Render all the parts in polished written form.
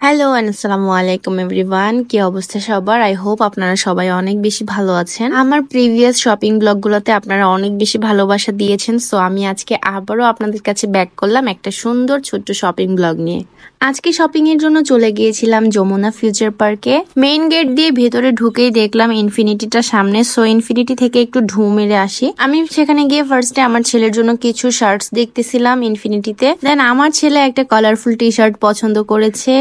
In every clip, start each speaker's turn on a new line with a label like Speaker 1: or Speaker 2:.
Speaker 1: Hello আসসালামু আলাইকুম everyone, কি অবস্থা সবার? আই হোপ আপনারা সবাই অনেক বেশি ভালো আছেন। আমার প্রিভিয়াস শপিং ব্লগগুলোতে আপনারা অনেক বেশি ভালোবাসা দিয়েছেন, সো আমি আজকে আবারও আপনাদের কাছে ব্যাক করলাম একটা সুন্দর ছোট্ট শপিং ব্লগ নিয়ে। আজকে শপিং এর জন্য চলে গিয়েছিলাম যমুনা ফিউচার পার্কে। মেইন গেট দিয়ে ভেতরে ঢুকেই দেখলাম ইনফিনিটিটা সামনে, সো ইনফিনিটি থেকে একটু ঢু মেরে আসি। আমি সেখানে গিয়ে ফার্স্টে আমার ছেলের জন্য কিছু শার্টস দেখতেছিলাম ইনফিনিটিতে। দেন আমার ছেলে একটা কালারফুল টি শার্ট পছন্দ করেছে,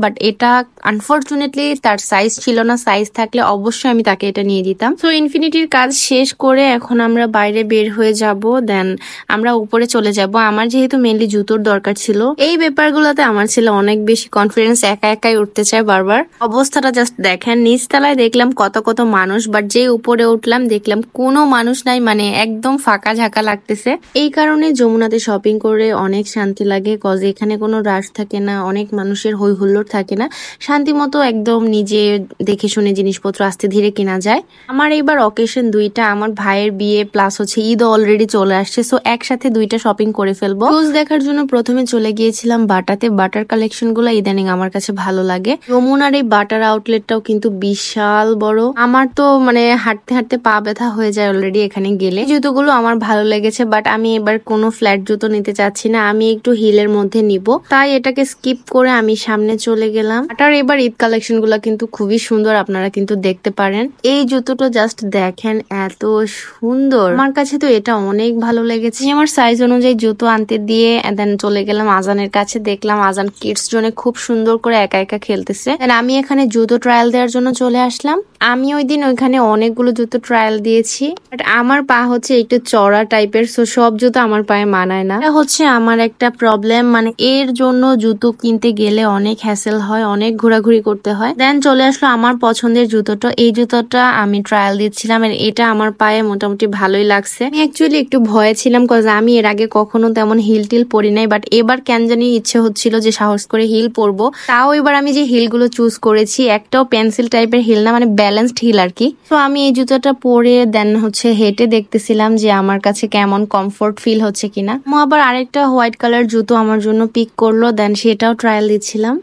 Speaker 1: বাট এটা আনফরচুনেটলি তার সাইজ ছিল না। সাইজ থাকলে অবশ্যই আমি তাকে এটা নিয়ে দিতাম। তো ইনফিনিটির কাজ শেষ করে এখন আমরা বাইরে বের হয়ে যাব, দেন আমরা উপরে চলে যাব। আমার যেহেতু মেনলি জুতোর দরকার ছিল, এই ব্যাপারগুলোতে আমার ছেলে অনেক বেশি কনফিডেন্স, একা একাই উঠতে চায় বারবার। অবস্থাটা জাস্ট দেখেন, নিচতলায় দেখলাম কত কত মানুষ, বাট যে উপরে উঠলাম দেখলাম কোনো মানুষ নাই, মানে একদম ফাঁকা ঝাঁকা লাগতেছে। এই কারণে যমুনাতে শপিং করে অনেক শান্তি লাগে, কজ এখানে কোনো রাশ থাকে না, অনেক মানুষের হই হুল্লোড় থাকে না, শান্তি মতো একদম নিজে দেখে শুনে জিনিসপত্র আস্তে ধীরে কেনা যায়। আমার এবার অকেশন দুইটা, আমার ভাইয়ের বিয়ে প্লাস হচ্ছে ঈদ অলরেডি চলে আসছে, সো একসাথে দুইটা শপিং করে ফেলবো। রোজ দেখার জন্য প্রথমে চলে গিয়েছিলাম বাটাতে। বাটার কালেকশন গুলো ইদানিং আমার কাছে ভালো লাগে। যমুনার এই বাটার আউটলেটটাও কিন্তু বিশাল বড়, আমার তো মানে হাঁটতে হাঁটতে পা ব্যথা হয়ে যায় অলরেডি এখানে গেলে। জুতোগুলো আমার ভালো লেগেছে, বাট আমি এবার কোনো ফ্ল্যাট জুতো নিতে চাচ্ছি না, আমি একটু হিলের মধ্যে নিব, তাই এটাকে স্কিপ করে আমি সামনে চলে গেলাম। বাটার এবার ঈদ কালেকশন গুলা কিন্তু খুবই সুন্দর, আপনারা কিন্তু দেখতে পারেন। এই জুতোটা জাস্ট দেখেন, এত সুন্দর, আমার কাছে তো এটা অনেক ভালো লেগেছে। আমার সাইজ অনুযায়ী জুতো আনতে দিয়ে দেন চলে গেলাম আজানের কাছে। দেখলাম আজান কিডস জোনে খুব সুন্দর করে একা একা খেলতেছে। আমি এখানে জুতো ট্রায়াল দেওয়ার জন্য চলে আসলাম। আমি ওই দিন ওইখানে অনেকগুলো জুতো ট্রায়াল দিয়েছি, বাট আমার পা হচ্ছে একটু চড়া টাইপের, সো সব জুতো আমার পায়ে মানায় না। এটা হচ্ছে আমার একটা প্রবলেম, মানে এর জন্য জুতো কিনতে গেলে অনেক হ্যাসেল হয়, অনেক ঘোরাঘুরি করতে হয়। দেন চলে আসলো আমার পছন্দের জুতোটা। এই জুতোটা আমি ট্রায়াল দিচ্ছিলাম, আর এটা আমার পায়ে মোটামুটি ভালোই লাগছে। আমি অ্যাকচুয়ালি একটু ভয়ে ছিলাম, কজ আমি এর আগে কখনো তেমন হিল টিল পরি নাই, বাট এবার কেন জানি ইচ্ছে হচ্ছিল যে সাহস করে হিল পরবো। তাও এবার আমি যে হিল গুলো চুজ করেছি একটাও পেন্সিল টাইপের হিল না, মানে ব্যালেন্সড হিল আর কি। তো আমি এই জুতোটা পরে দেন হচ্ছে হেঁটে দেখতেছিলাম যে আমার কাছে কেমন কমফোর্ট ফিল হচ্ছে কিনা। আবার আরেকটা হোয়াইট কালার জুতো আমার জন্য পিক করলো, দেন সেটাও ট্রায়াল দিচ্ছিলাম।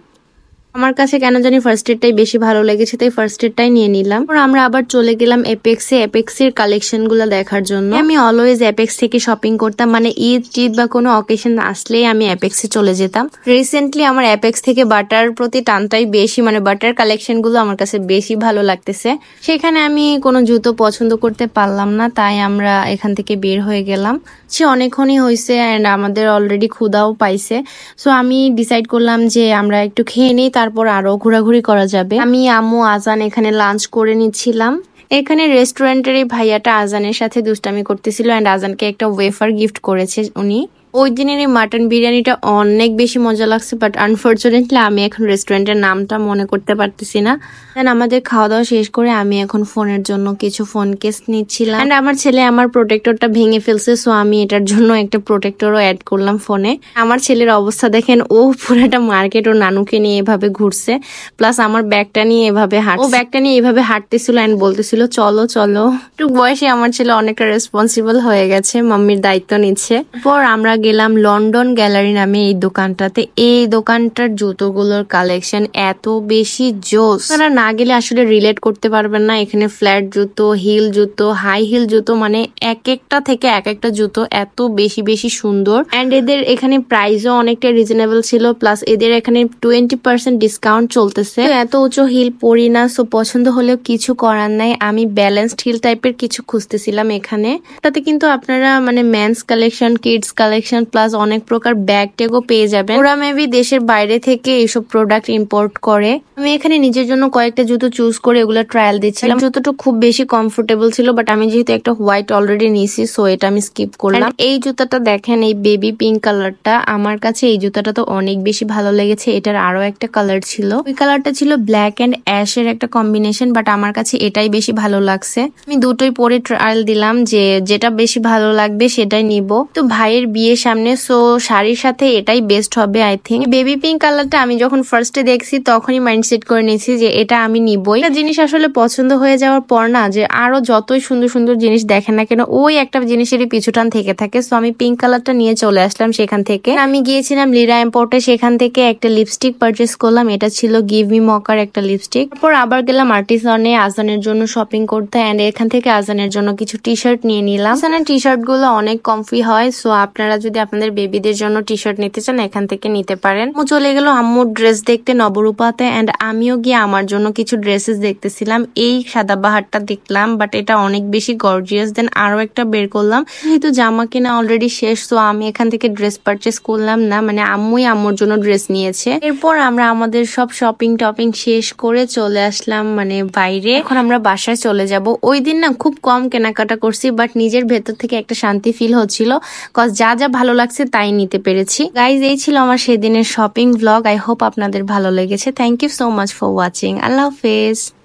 Speaker 1: আমার কাছে কেন জানি ফার্স্ট এডটাই বেশি ভালো লেগেছে, তাই ফার্স্ট এডটাই নিয়ে নিলাম। আমরা আবার চলে গেলাম এপেক্সে, এপেক্সের কালেকশন গুলো দেখার জন্য। আমি অলওয়েজ এপেক্স থেকে শপিং করতাম, মানে ঈদ টিদ বা কোনো অকেশন আসলেই আমি এপেক্সে চলে যেতাম। রিসেন্টলি আমার এপেক্স থেকে বাটার প্রতি টানটাই বেশি, মানে বাটার কালেকশন গুলো আমার কাছে বেশি ভালো লাগতেছে। সেখানে আমি কোনো জুতো পছন্দ করতে পারলাম না, তাই আমরা এখান থেকে বের হয়ে গেলাম। সে অনেকক্ষণই হয়েছে অ্যান্ড আমাদের অলরেডি ক্ষুধাও পাইছে, সো আমি ডিসাইড করলাম যে আমরা একটু খেয়ে নিই, তারপর আরো ঘোরাঘুরি করা যাবে। আমি আম্মু আজান এখানে লাঞ্চ করে নিচ্ছিলাম। এখানে রেস্টুরেন্টের এই ভাইয়াটা আজানের সাথে দুষ্টামি করতেছিল, অ্যান্ড আজানকে একটা ওয়েফার গিফট করেছে উনি। ওই দিনের এই মাটন বিরিয়ানিটা অনেক বেশি মজা লাগছে, বাট আনফরচুনেটলি আমি এখন রেস্টুরেন্টের নামটা মনে করতে পারতেছি না। দেন আমাদের খাওয়া দাওয়া শেষ করে আমি এখন ফোনের জন্য কিছু ফোন কেস নিচ্ছিলাম, এন্ড আমার ছেলে আমার প্রোটেক্টরটা ভেঙে ফেলছে, সো আমি এটার জন্য একটা প্রোটেক্টরও অ্যাড করলাম ফোনে। আমার ছেলের অবস্থা দেখেন, ও পুরাটা মার্কেট ও নানুকে নিয়ে এভাবে ঘুরছে, প্লাস আমার ব্যাগটা নিয়ে এভাবে হাঁটতেছিল এন্ড বলতেছিল চলো চলো। একটু বয়সে আমার ছেলে অনেকটা রেসপন্সিবল হয়ে গেছে, মাম্মির দায়িত্ব নিচ্ছে। পর আমরা গেলাম লন্ডন গ্যালারি নামে এই দোকানটাতে। এই দোকানটার জুতোগুলোর কালেকশন এত বেশি জোস, আপনারা না গেলে আসলে রিলেট করতে পারবেন না। এখানে ফ্ল্যাট জুতো, হিল জুতো, হাই হিল জুতো, মানে এক একটা থেকে এক একটা জুতো এত বেশি বেশি সুন্দর। এন্ড এদের এখানে প্রাইসও অনেকটা রিজনেবল ছিল, প্লাস এদের এখানে 20% ডিসকাউন্ট চলতেছে। এত উঁচু হিল পরি না, সো পছন্দ হলেও কিছু করার নাই। আমি ব্যালেন্সড হিল টাইপের কিছু খুঁজতেছিলাম এখানে। তাতে কিন্তু আপনারা মানে men's collection, kids collection plus অনেক প্রকার ব্যাগ ট্যাগও পেয়ে যাবেন। ওরা মেবি দেশের বাইরে থেকে এইসব প্রোডাক্ট ইম্পোর্ট করে। আমি এখানে নিজের জন্য কয়েকটা জুতো চুজ করে এগুলো ট্রায়াল দিচ্ছিলাম। জুতোটা খুব বেশি কমফোর্টেবল ছিল, বাট আমি যেহেতু একটা হোয়াইট অলরেডি নিয়েছি, সো এটা আমি স্কিপ করলাম। এই জুতাটা দেখেন, এই বেবি পিঙ্ক কালারটা, আমার কাছে এই জুতাটা তো অনেক বেশি ভালো লেগেছে। এটার আরো একটা কালার ছিল, ওই কালারটা ছিল ব্ল্যাক এন্ড অ্যাশ এর একটা কম্বিনেশন, বাট আমার কাছে এটাই বেশি ভালো লাগছে। আমি দুটোই পরে ট্রায়াল দিলাম, যে যেটা বেশি ভালো লাগবে সেটাই নিব। তো ভাইয়ের বিয়ে ঈদের সামনে, সো শাড়ির সাথে এটাই বেস্ট হবে আই থিঙ্ক। বেবি পিঙ্ক কালারটা আমি যখন ফার্স্টে দেখছি তখনই মাইন্ডসেট করে নিয়েছি যে এটা আমি নিবই। একটা জিনিস আসলে পছন্দ হয়ে যাওয়ার পর না, যে আরো যতই সুন্দর সুন্দর জিনিস দেখেন না কেন ওই একটা জিনিসেরই পিছুটান থেকে থাকে। সো আমি পিঙ্ক কালারটা নিয়ে চলে আসলাম সেখান থেকে। আমি গিয়েছিলাম লিরা এম্পোর্টে, সেখান থেকে একটা লিপস্টিক পারচেস করলাম। এটা ছিল গিভ মি মকার একটা লিপস্টিক। তারপর আবার গেলাম আর্টিসনে আজানের জন্য শপিং করতে, এন্ড এখান থেকে আজানের জন্য কিছু টি শার্ট নিয়ে নিলাম। আজানের টি শার্ট গুলো অনেক কমফি হয়, সো আপনারা যদি আপনাদের বেবিদের জন্য টি শার্ট নিতে চান এখান থেকে নিতে পারেন। আম্মু চলে গেল আম্মুর ড্রেস দেখতে নবরূপাতে, এন্ড আমিও গিয়ে আমার জন্য কিছু ড্রেসেস দেখতেছিলাম। এই সাদাবাহারটা দেখলাম, বাট এটা অনেক বেশি গর্জিয়াস। দেন আরো একটা বের করলাম, যেহেতু জামা কিনা অলরেডি শেষ, তো আমি এখান থেকে ড্রেস পারচেস করলাম না, মানে আম্মুই আম্মুর জন্য ড্রেস নিয়েছে। এরপর আমরা আমাদের সব শপিং টপিং শেষ করে চলে আসলাম মানে বাইরে। এখন আমরা বাসায় চলে যাব। ওই দিন না খুব কম কেনাকাটা করছি, বাট নিজের ভেতর থেকে একটা শান্তি ফিল হচ্ছিল, কজ যা যা ভালো লাগছে তাই নিতে পেরেছি। গাইজ, এই ছিল আমার সেদিনের শপিং ব্লগ। আই হোপ আপনাদের ভালো লেগেছে। Thank you so much for watching. আল্লাহ হাফেজ।